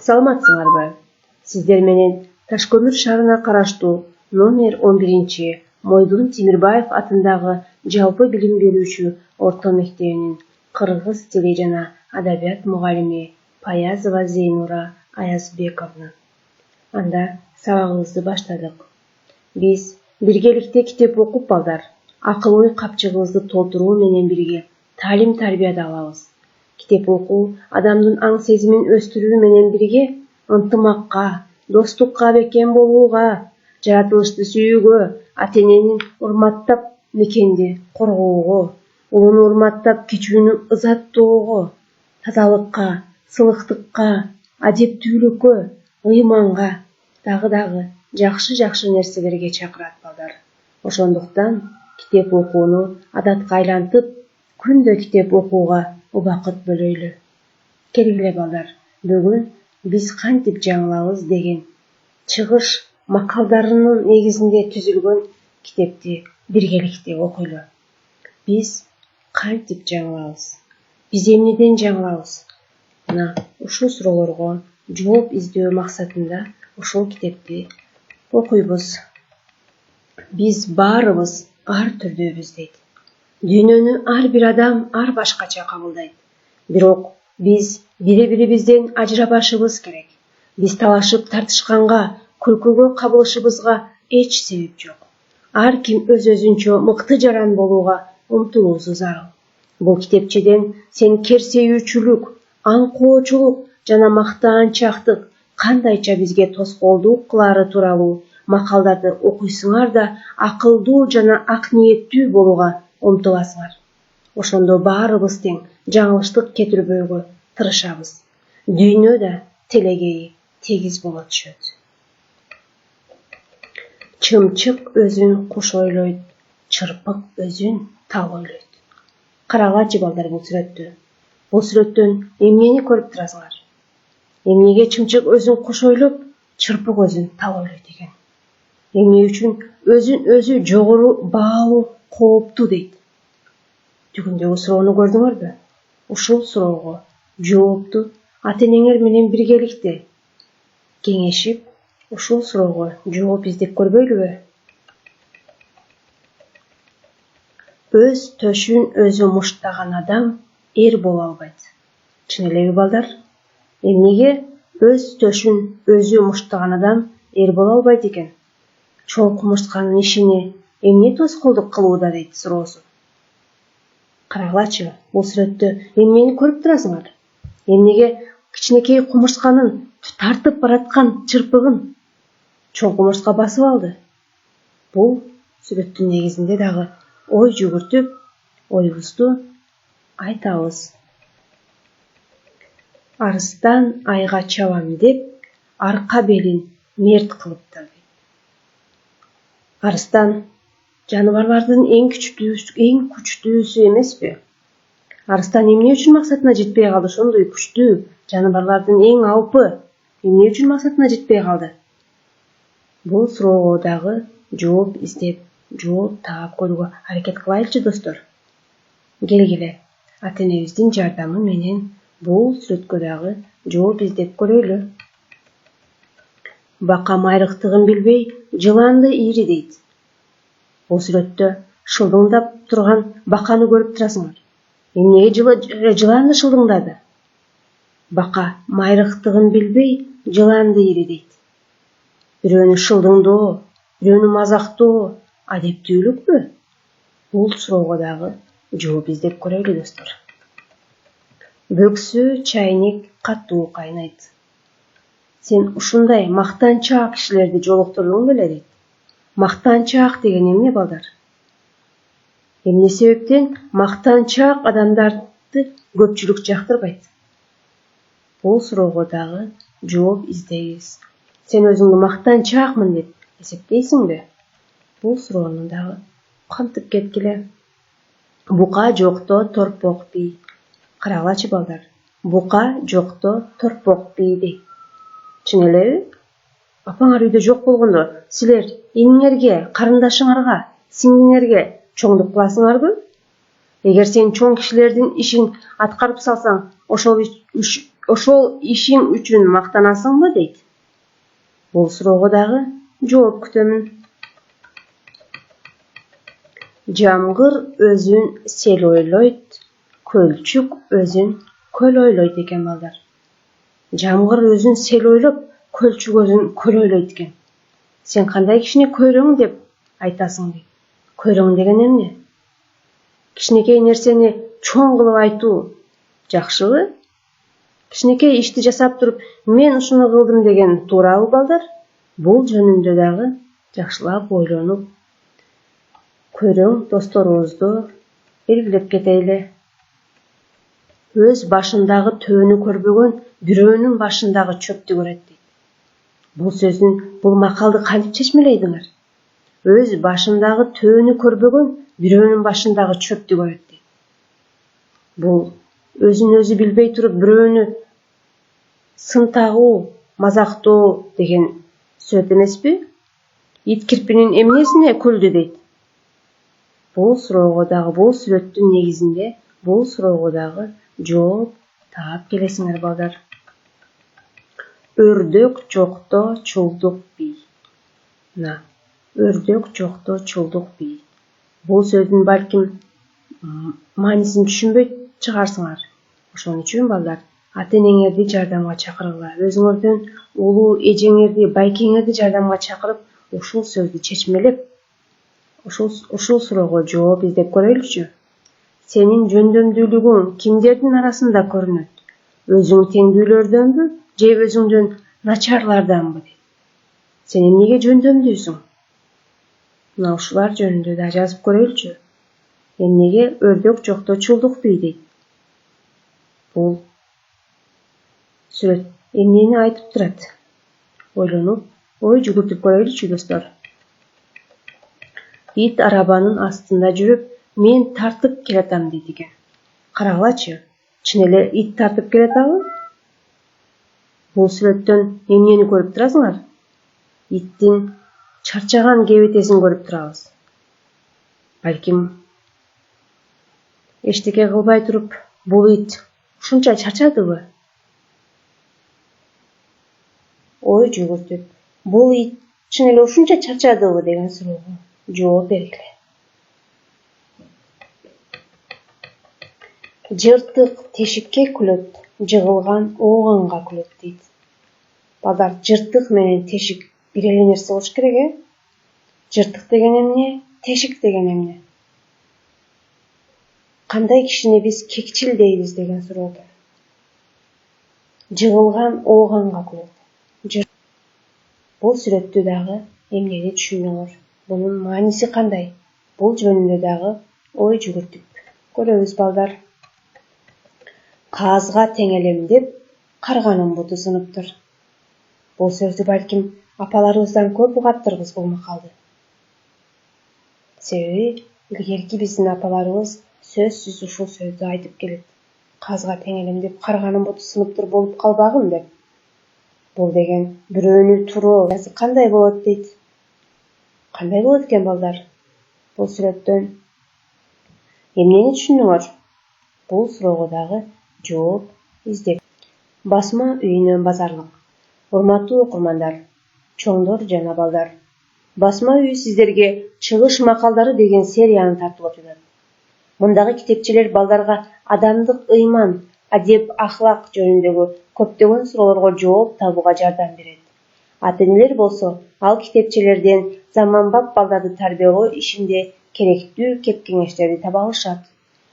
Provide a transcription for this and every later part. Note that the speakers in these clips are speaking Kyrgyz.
Саламатсыңарбы? Сиздер менен Ташкөмүр шаарына караштуу номер 11 Мойдун Темирбаев атындагы жалпы билим берүүчү орто мектебинин кыргыз тили жана адабият мугалими Паязова Зейнура Аязбековна. Анда сабагыбызды баштадык. Биз биргеликте китеп окуп балдар, акыл ой капчыгыбызды толтуруу менен бирге таалим тарбияда алабыз. Китеп окуу адамдын аң сезимин өстүрүү менен бирге ынтымакка, достукка бекем болууга, жаратылышты сүйүүгө, ата-энени урматтап мекенди коргоого, улууну урматтап кичүүнү ызаттоого, тазалыкка, сылыктыкка, адептүүлүккө, ыйманга, дагы жакшы нерселерге чакырат балдар. Ошондуктан китеп окууну адатка айлантып, күндө китеп окууга убакыт бөлөйлү. Келгиле балдар, бүгүн биз кантип жаңылабыз деген чыгыш макалдарынын негизинде түзүлгөн китепти биргеликте окуйлу. Биз кантип жаңылабыз? Биз эмнеден жаңылабыз? Мына ушул суроолорго жооп издөө максатында ушул китепти окуйбуз. Биз баарыбыз ар түрдүүбүз дейт. Дүйнөнү ар бир адам ар башкача кабылдайт. Бирок биз бири-бирибизден ажырабашыбыз керек. Биз талашып тартышканга, күлкүгө кабылышыбызга эч себеп жок. Ар ким өз-өзүнчө мыкты жаран болууга умтулуусу зарыл. Бул китепчеден сен керсейүүчүлүк, аңкоочулук жана мактаанчактык кандайча бизге тоскоолдук кылаары тууралуу макалдарды окуйсуңар да акылдуу жана ак ниеттүү болууга умтуласыңар. Ошондо баарыбыз тең жаңылыштык кетирбөөгө тырышабыз. Дүйнө да телегейи тегиз боло түшөт. Чымчык өзүн куш ойлойт, чырпык өзүн тал ойлойт. Карагылачы балдар бул сүрөттү. Бул сүрөттөн эмнени көрүп турасыңар? Эмнеге чымчык өзүн куш ойлоп, чырпык өзүн тал ойлойт экен? Эмне үчүн өзүн өзү жогору баалуу кооптуу дейт? Түгүндөгү суроону көрдүңөрбү? Ушул суроого жоопту ата-энеңер менен биргеликте кеңешип, ушул суроого жооп издеп көрбөйлүбү? Өз төшүн өзү муштаган адам эр боло албайт. Чын элеби балдар? Эмнеге өз төшүн өзү муштаган адам эр боло албайт экен? Чоң кумурсканын ишине эмне тоскоолдук кылууда дейт суроосу. Карагылачы, бул сүрөттө эмнени көрүп турасыңар? Эмнеге кичинекей кумурсканын тартып бараткан чырпыгын чоң кумурска басып алды? Бул сүрөттүн негизинде дагы ой жүгүртүп, оюбузду айтабыз. Арыстан айга чабам деп, арка белин мерт кылыптыр. Арыстан жаныбарлардын эң күчтүүсү эмеспи? Арыстан эмне үчүн максатына жетпей калды? Ошондой күчтүү жаныбарлардын эң алпы эмне үчүн максатына жетпей калды? Бул суроого дагы жооп издеп, жооп таап көрүүгө аракет кылайлычы достор. Келгиле, ата-энебиздин жардамы менен бул сүрөткө дагы жооп издеп көрөлү. Бака майрыктыгын билбей, жыланды ири дейт. Бул сүрөттө шылдыңдап турган баканы көрүп турасыңар. Эмнеге жыланды шылдыңдады? Бака майрыктыгын билбей, жыланды ири дейт. Бирөөнү шылдыңдоо, бирөөнү мазактоо адептүүлүкпү? Бул суроого дагы жооп издеп көрөлү достор. Бөксө чайник катуу кайнайт. Сен ушундай мактанчаак кишилерди жолуктурдуң беле дейт. Мактанчаак деген эмне балдар? Эмне себептен мактанчаак адамдарды көпчүлүк жактырбайт? Бул суроого дагы жооп издейбиз. Сен өзүңдү мактанчаакмын деп эсептейсиңби? Бул суроону дагы кантип кеткиле. Бука жокто торпок бий. Карагылачы балдар, бука жокто торпок бий дейт. Чын элеби? Апаңар үйдө жок болгондо, силер иниңерге, карындашыңарга, сиңдиңерге чоңдук кыласыңарбы? Эгер сен чоң кишилердин ишин аткарып салсаң, ошол ошол ишиң үчүн мактанасыңбы дейт. Бул суроого дагы жооп күтөмүн. Жамгыр өзүн сел ойлойт, көлчүк өзүн көл ойлойт экен балдар. Жамгыр өзүн сел ойлоп, көлчүк өзүн көл ойлойт экен. Сен кандай кишини көрөң деп айтасың дейт. Көрөң деген эмне? Кичинекей нерсени чоң кылып айтуу жакшыбы? Кичинекей ишти жасап туруп, мен ушуну кылдым деген туурабы балдар? Бул жөнүндө дагы жакшылап ойлонуп көрөң досторубузду белгилеп кетели. Өз башындагы төөнү көрбөгөн бирөөнүн башындагы чөптү көрөт дейт. Бул сөздүн, бул макалды кантип чечмелейдиңер? Өз башындагы төөнү көрбөгөн бирөөнүн башындагы чөптү көрөт дейт. Бул өзүн өзү билбей туруп бирөөнү сын тагуу, мазактоо деген сөз эмеспи? Ит кирпинин эмнесине күлдү дейт. Бул суроого дагы, бул сүрөттүн негизинде бул суроого дагы жооп таап келесиңер балдар. Өрдөк жокто чулдук бий. Өрдөк жокто чулдук бий. Бул сөздүн балким маанисин түшүнбөй чыгарсыңар. Ошон үчүн балдар, ата-энеңерди жардамга чакыргыла. Өзүңөрдөн улуу эжеңерди, байкеңерди жардамга чакырып, ушул сөздү чечмелеп, ушул суроого жооп издеп көрөлүчү. Сенин жөндөмдүүлүгүң кимдердин арасында көрүнөт? Өзүң теңдүүлөрдөнбү, же өзүңдөн начарларданбы? Сен эмнеге жөндөмдүүсүң? Мына ушулар жөнүндө да жазып көрөлүчү. Эмнеге өрдөк жокто чулдук бий дейт? Бул сүрөт эмнени айтып турат? Ойлонуп, ой жүгүртүп көрөлүчү достор. Ит арабанын астында жүрүп, мен тартып келатам дейт экен. Карагылачы, чын эле ит тартып келатабы? Бул сүрөттөн эмнени көрүп турасыңар? Иттин чарчаган кебетесин көрүп турабыз. Балким эчтеке кылбай туруп, бул ит ушунча чарчадыбы? Ой жүгүртүп, бул ит чын эле ушунча чарчадыбы деген суроого жооп бергиле. Жыртык тешикке күлөт, жыгылган ооганга күлөт дейт. Балдар, жыртык менен тешик бир эле нерсе болуш керек, Жыртык деген эмне? Тешик деген эмне? Кандай кишини биз кекчил дейбиз деген суроо экен. Жыгылган ооганга күлөт. Бул сүрөттү дагы эмнени түшүндүңөр? Бунун мааниси кандай? Бул жөнүндө дагы ой жүгүртүп көрөбүз балдар. Казга теңелем деп карганын буту сыныптыр. Бул сөздү балким апаларыбыздан көп угаттырбыз бул макалды. Себеби илгерки биздин апаларыбыз сөзсүз ушул сөздү айтып келет. Казга теңелем деп карганын буту сыныптыр болуп калбагын деп. Бул деген бирөөнү туроо кандай болот дейт. Кандай болот экен балдар? Бул сүрөттөн эмнени түшүндүңөр? Бул суроого дагы жооп издеп. Басма үйүнөн базарлык. Урматтуу окурмандар, чоңдор жана балдар. Басма үй сиздерге чыгыш макалдары деген серияны тартуулап жатат. Мындагы китепчелер балдарга адамдык ыйман, адеп, ахлак жөнүндөгү көптөгөн суроолорго жооп табууга жардам берет. Ата-энелер болсо, ал китепчелерден заманбап балдарды тарбиялоо ишинде керектүү кеп-кеңештерди таба алышат.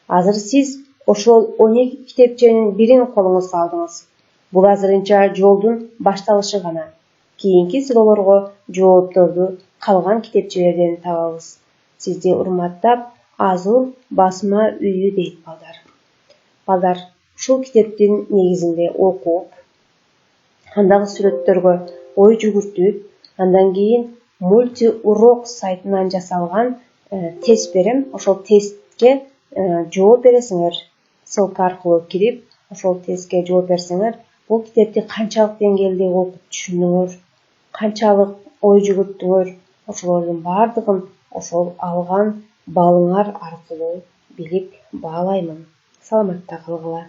Азыр сиз ошол 12 китепченин бирин колуңузга алдыңыз. Бул азырынча жолдун башталышы гана. Кийинки суроолорго жоопторду калган китепчелерден табабыз. Сизди урматтап, Азур басма үйү дейт балдар. Балдар, ушул китептин негизинде окуп, андагы сүрөттөргө ой жүгүртүп, андан кийин мультиурок сайтынан жасалган тест берем. Ошол тестке жооп бересиңер. Ссылка аркылуу кирип, ошол тестке жооп берсеңер, бул китепти канчалык деңгээлде окуп түшүндүңөр, канчалык ой жүгүрттүңөр, ошолордун баардыгын ошол алган балыңар аркылуу билип баалаймын. Саламатта калгыла.